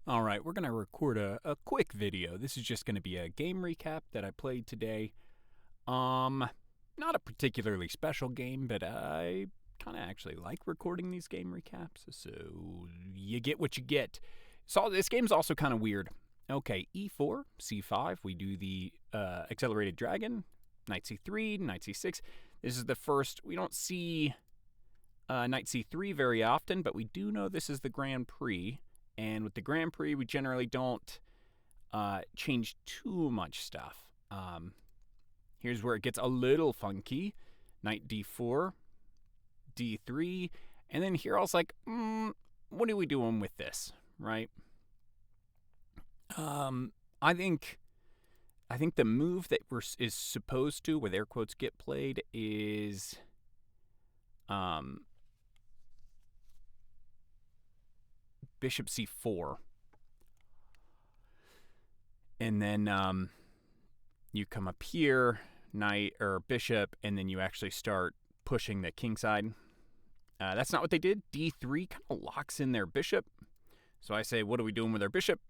All right, we're going to record a quick video. This is just going to be a game recap that I played today. Um, Not a particularly special game, but I kind of actually like recording these game recaps, so you get what you get. So this game's also kind of weird. Okay, e4, c5, we do the accelerated dragon, knight c3, knight c6. This is the first, we don't see knight c3 very often, but we do know this is the Grand Prix. And with the Grand Prix, we generally don't change too much stuff. Here's where it gets a little funky. Knight d4, d3, and then here I was like, what are we doing with this, right? I think the move that is supposed to, with air quotes, get played is bishop c4. And then you come up here, knight or bishop, and then you actually start pushing the king side. That's not what they did. d3 kind of locks in their bishop. So I say, what are we doing with our bishop?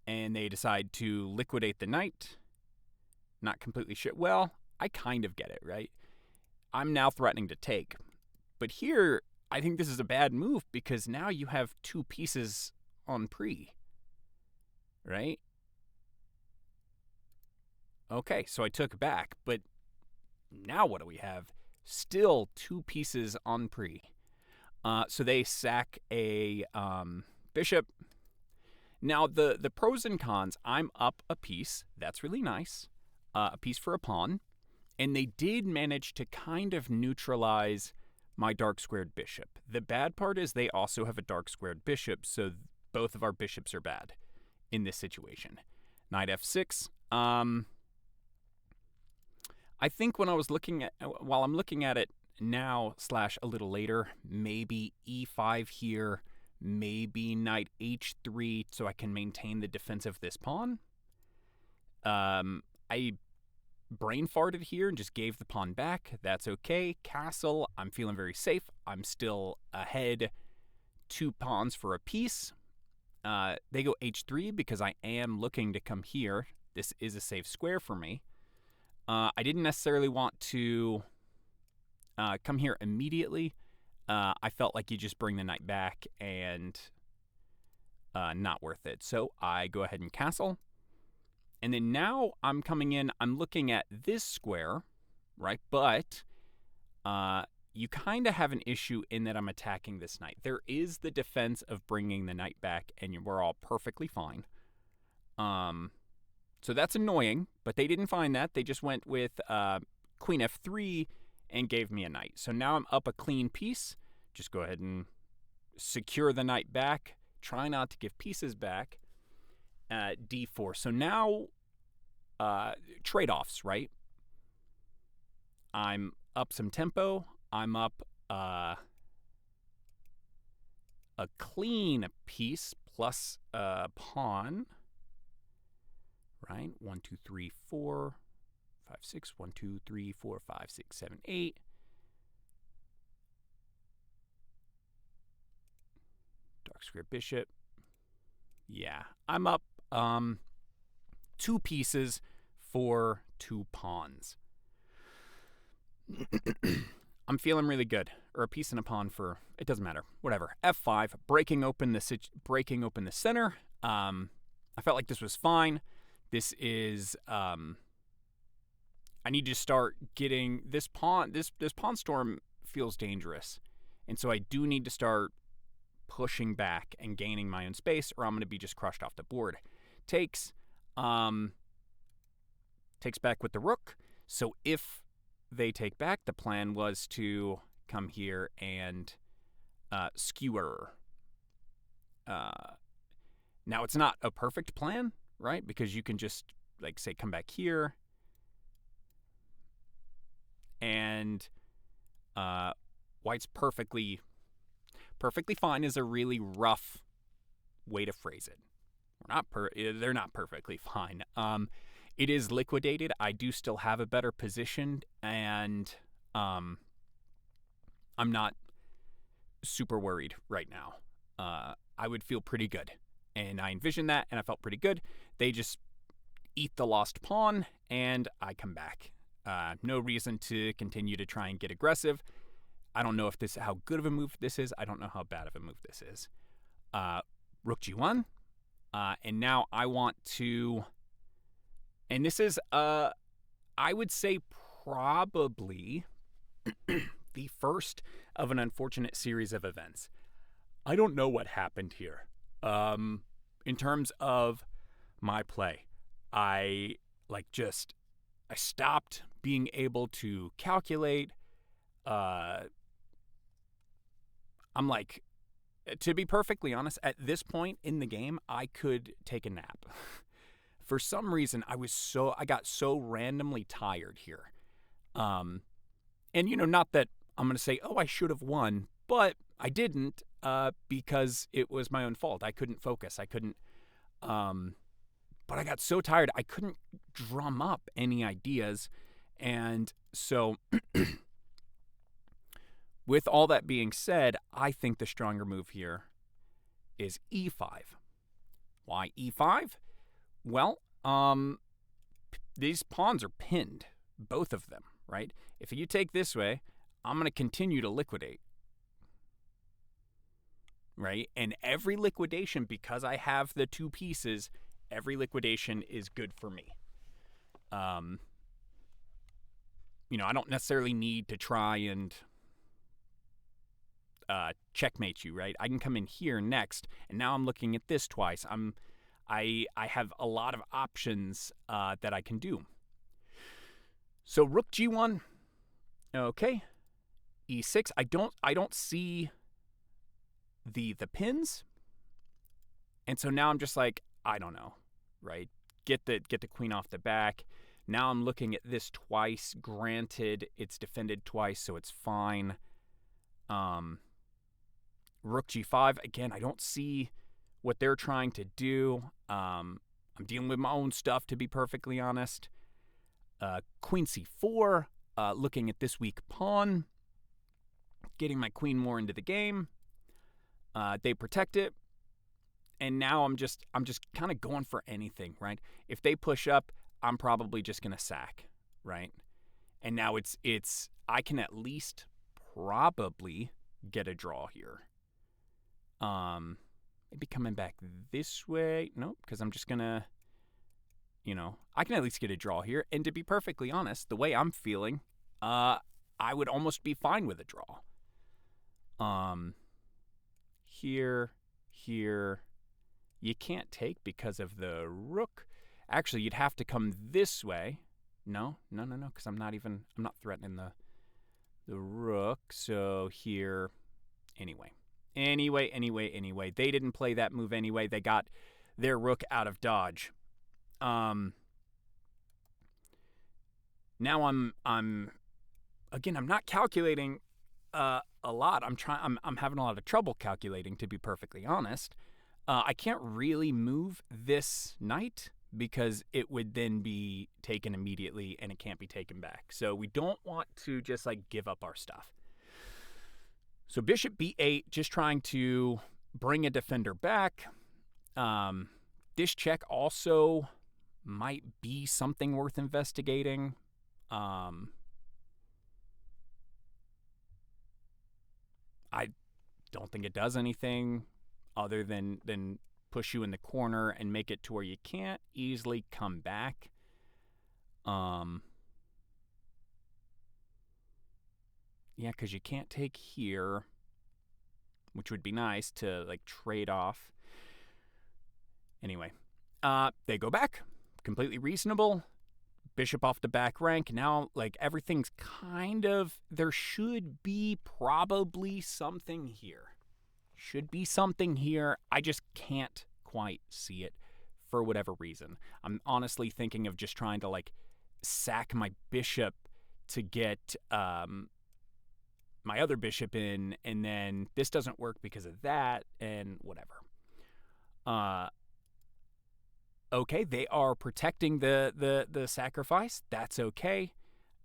And they decide to liquidate the knight. Not completely sure. Well, I kind of get it, right? I'm now threatening to take. But here, I think this is a bad move because now you have two pieces on pre, right? Okay, so I took back, but now what do we have? Still two pieces on pre. So they sack a bishop. Now, the pros and cons, I'm up a piece. That's really nice. A piece for a pawn. And they did manage to kind of neutralize my dark squared bishop. The bad part is they also have a dark squared bishop, so both of our bishops are bad in this situation. Knight f6. I think when I was looking at, while I'm looking at it now / a little later, maybe e5 here, maybe knight h3 so I can maintain the defense of this pawn. I brain farted here and just gave the pawn back. That's okay. Castle, I'm feeling very safe. I'm still ahead 2 pawns for a piece. They go h3 because I am looking to come here. This is a safe square for me. I didn't necessarily want to come here immediately. I felt like you just bring the knight back and not worth it. So I go ahead and castle. And then now I'm coming in, I'm looking at this square, right? But you kind of have an issue in that I'm attacking this knight. There is the defense of bringing the knight back, and we're all perfectly fine. So that's annoying, but they didn't find that. They just went with queen f3 and gave me a knight. So now I'm up a clean piece. Just go ahead and secure the knight back. Try not to give pieces back. d4. So now trade-offs, right? I'm up some tempo. I'm up a clean piece plus a pawn. Right? 1, 2, 3, 4, 5, 6. 1, 2, 3, 4, 5, 6, 7, 8. Dark square bishop. Yeah, I'm up 2 pieces for 2 pawns. I'm feeling really good. Or a piece and a pawn for, it doesn't matter. Whatever. F5, breaking open the center. I felt like this was fine. This is I need to start getting this pawn. This pawn storm feels dangerous, and so I do need to start pushing back and gaining my own space, or I'm going to be just crushed off the board. Takes back with the rook. So if they take back, the plan was to come here and skewer. Now it's not a perfect plan, right? Because you can just, like, say, come back here. And white's perfectly fine is a really rough way to phrase it. They're not perfectly fine. It is liquidated. I do still have a better position, and I'm not super worried right now. I would feel pretty good And I envisioned that, and I felt pretty good. They just eat the lost pawn, and I come back. No reason to continue to try and get aggressive. I don't know how good of a move this is. I don't know how bad of a move this is. Rook g1, and now I want to. And this is, I would say, probably the first of an unfortunate series of events. I don't know what happened here. In terms of my play, I stopped being able to calculate. I'm like, to be perfectly honest, at this point in the game, I could take a nap. For some reason, I got so randomly tired here. And not that I'm going to say, oh, I should have won, but I didn't, because it was my own fault. I couldn't focus. I couldn't, but I got so tired, I couldn't drum up any ideas. And so with all that being said, I think the stronger move here is e5. Why e5? Well, these pawns are pinned, both of them, right? If you take this way, I'm going to continue to liquidate, right? And every liquidation, because I have the two pieces, every liquidation is good for me. I don't necessarily need to try and checkmate you, right? I can come in here next, and now I'm looking at this twice. I have a lot of options that I can do. So rook g1, okay, e6. I don't see the pins, and so now I'm just like, I don't know, right? Get the queen off the back. Now I'm looking at this twice. Granted, it's defended twice, so it's fine. Rook g5, again, I don't see what they're trying to do. I'm dealing with my own stuff, to be perfectly honest. Queen c4, looking at this weak pawn, getting my queen more into the game. They protect it, and now I'm just kind of going for anything, right? If they push up, I'm probably just gonna sack, right? And now it's I can at least probably get a draw here. Maybe coming back this way. Nope, because I'm just gonna, I can at least get a draw here. And to be perfectly honest, the way I'm feeling, I would almost be fine with a draw. Here. You can't take because of the rook. Actually, you'd have to come this way. No, because I'm not threatening the rook. So here, anyway. They didn't play that move anyway. They got their rook out of dodge. Now I'm not calculating a lot. I'm having a lot of trouble calculating, to be perfectly honest. I can't really move this knight because it would then be taken immediately and it can't be taken back. So we don't want to just give up our stuff. So bishop b8, just trying to bring a defender back. This check also might be something worth investigating. I don't think it does anything other than push you in the corner and make it to where you can't easily come back. Yeah, because you can't take here, which would be nice to trade off. Anyway, they go back. Completely reasonable. Bishop off the back rank. Now, everything's there should be probably something here. I just can't quite see it for whatever reason. I'm honestly thinking of just trying to sack my bishop to get my other bishop in, and then this doesn't work because of that, and whatever. Okay, they are protecting the sacrifice. That's okay.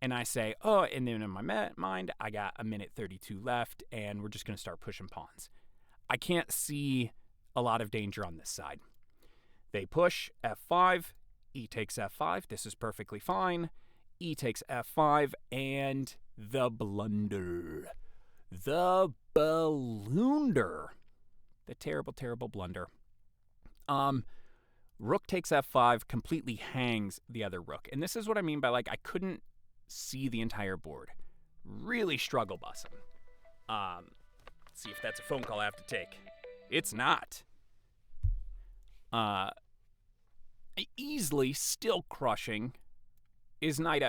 And I say, oh, and then in my mind, I got a minute 32 left, and we're just going to start pushing pawns. I can't see a lot of danger on this side. They push f5, e takes f5. This is perfectly fine. E takes f5, and the blunder. The blunder. The terrible, terrible blunder. Rook takes f5, completely hangs the other rook. And this is what I mean by, like, I couldn't see the entire board. Really struggle bussing. See if that's a phone call I have to take. It's not. Easily still crushing is knight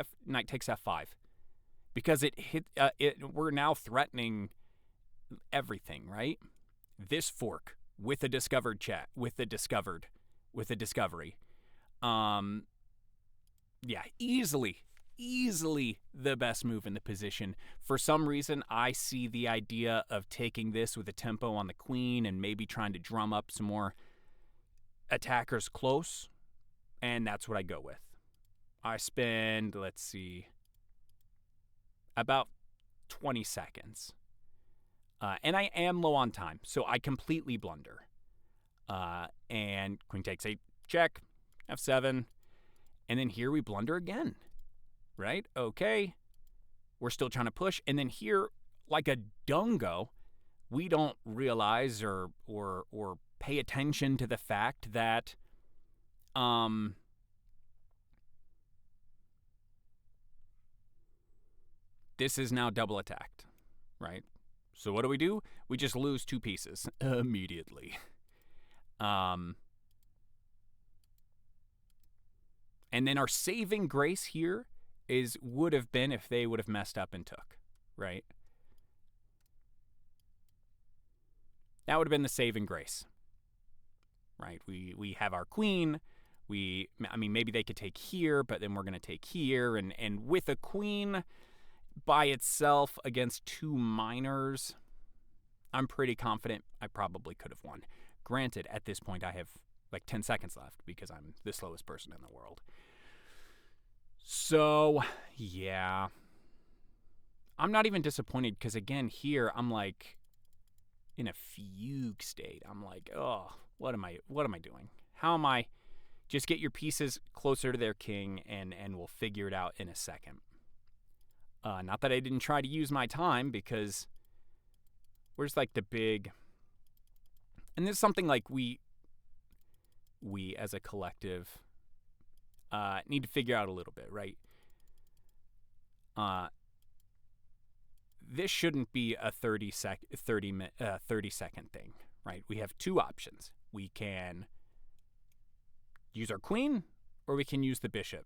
takes f5, because we're now threatening everything, right? This fork with a discovery. Yeah, easily the best move in the position. For some reason, I see the idea of taking this with a tempo on the queen and maybe trying to drum up some more attackers close, and that's what I go with. I spend, let's see, about 20 seconds. And I am low on time, so I completely blunder. And queen takes 8, check, f7, and then here we blunder again, right? Okay, we're still trying to push, and then here, like a dungo, we don't realize or pay attention to the fact that this is now double attacked, right? So what do? We just lose 2 pieces immediately. And then our saving grace here would have been if they would have messed up and took, right? That would have been the saving grace, right? We have our queen. I mean, maybe they could take here, but then we're going to take here. And with a queen by itself against 2 minors, I'm pretty confident I probably could have won. Granted, at this point, I have like 10 seconds left because I'm the slowest person in the world. So, yeah. I'm not even disappointed because, again, here I'm like in a fugue state. I'm like, oh, what am I doing? How am I? Just get your pieces closer to their king and we'll figure it out in a second. Not that I didn't try to use my time, because where's like the big... And this is something like we as a collective need to figure out a little bit, right? This shouldn't be a 30-second thing, right? We have 2 options. We can use our queen, or we can use the bishop.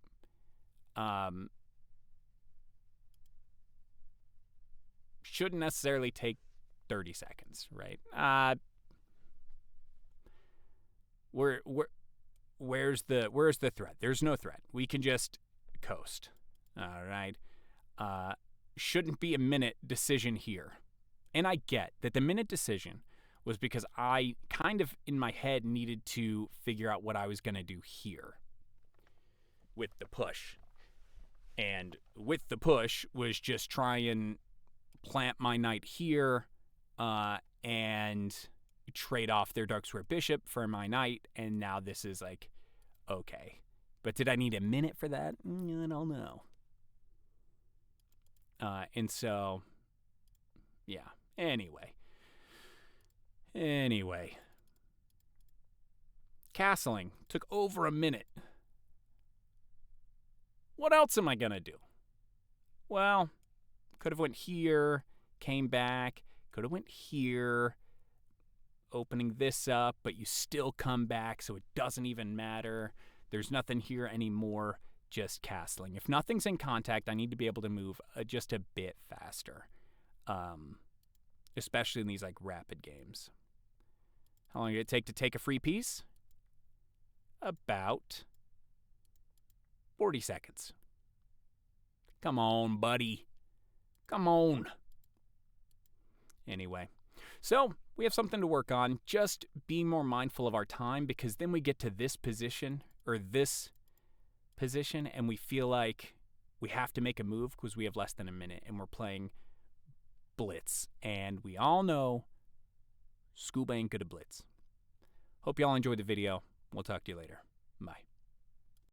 Shouldn't necessarily take 30 seconds, right? Where's the threat? There's no threat. We can just coast. All right. Shouldn't be a minute decision here. And I get that the minute decision was because I kind of in my head needed to figure out what I was going to do here with the push. And with the push was just try and plant my knight here and trade off their dark square bishop for my knight, and now this is like, okay. But did I need a minute for that? I don't know. And so, yeah. Anyway. Castling took over a minute. What else am I going to do? Well, could have went here, came back, could have went here, opening this up, but you still come back, so it doesn't even matter. There's nothing here anymore, just castling. If nothing's in contact, I need to be able to move just a bit faster, especially in these like rapid games. How long did it take a free piece? About 40 seconds. Come on, buddy. Come on. Anyway, so we have something to work on. Just being more mindful of our time, because then we get to this position and we feel like we have to make a move because we have less than a minute and we're playing blitz. And we all know Scuba ain't good at blitz. Hope y'all enjoyed the video. We'll talk to you later. Bye.